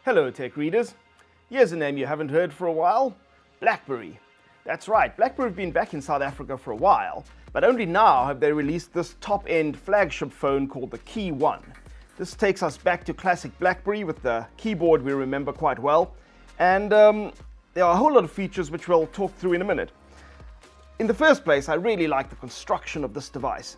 Hello tech readers, here's a name you haven't heard for a while, Blackberry. That's right, Blackberry have been back in South Africa for a while, but only now have they released this top-end flagship phone called the keyONE. This takes us back to classic Blackberry with the keyboard we remember quite well, and there are a whole lot of features which we'll talk through in a minute. In the first place, I really like the construction of this device.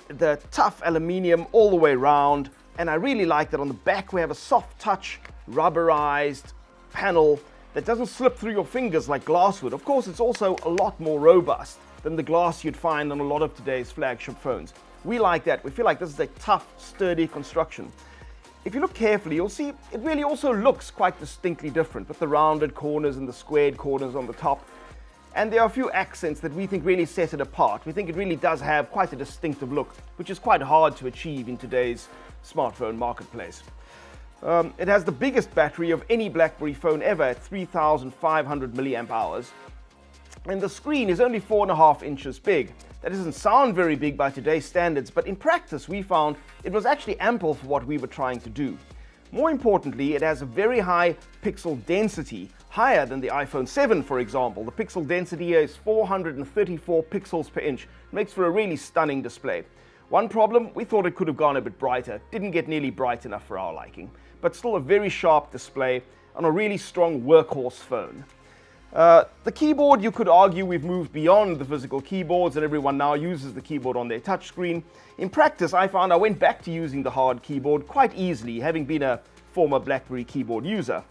The tough aluminium all the way around, and I really like that on the back we have a soft touch, rubberized panel that doesn't slip through your fingers like glass would. Of course, it's also a lot more robust than the glass you'd find on a lot of today's flagship phones. We like that. We feel like this is a tough, sturdy construction. If you look carefully, you'll see it really also looks quite distinctly different with the rounded corners and the squared corners on the top. And there are a few accents that we think really set it apart. We think it really does have quite a distinctive look, which is quite hard to achieve in today's smartphone marketplace. It has the biggest battery of any Blackberry phone ever at 3,500 milliamp hours. And the screen is only 4.5 inches big. That doesn't sound very big by today's standards, but in practice we found it was actually ample for what we were trying to do. More importantly, it has a very high pixel density, higher than the iPhone 7, for example. The pixel density here is 434 pixels per inch. It makes for a really stunning display. One problem, we thought it could have gone a bit brighter. Didn't get nearly bright enough for our liking, but still a very sharp display on a really strong workhorse phone. The keyboard, you could argue we've moved beyond the physical keyboards and everyone now uses the keyboard on their touchscreen. In practice, I found I went back to using the hard keyboard quite easily, having been a former Blackberry keyboard user.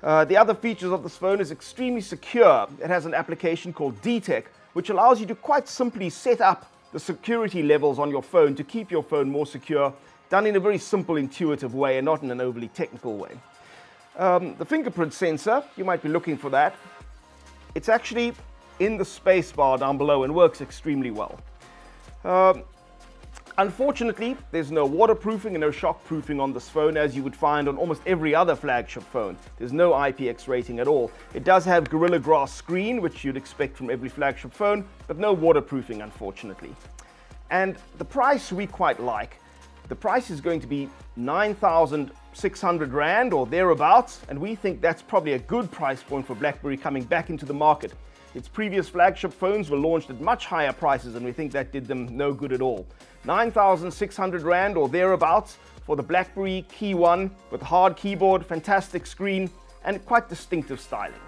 The other features of this phone is extremely secure. It has an application called DTech, which allows you to quite simply set up the security levels on your phone to keep your phone more secure, done in a very simple, intuitive way and not in an overly technical way. The fingerprint sensor, you might be looking for that. It's actually in the space bar down below and works extremely well. Unfortunately, there's no waterproofing and no shockproofing on this phone as you would find on almost every other flagship phone. There's no IPX rating at all. It does have Gorilla Glass screen, which you'd expect from every flagship phone, but no waterproofing, unfortunately. And the price we quite like. The price is going to be 9,600 Rand or thereabouts, and we think that's probably a good price point for Blackberry coming back into the market. Its previous flagship phones were launched at much higher prices, and we think that did them no good at all. 9,600 Rand or thereabouts for the Blackberry keyONE with hard keyboard, fantastic screen, and quite distinctive styling.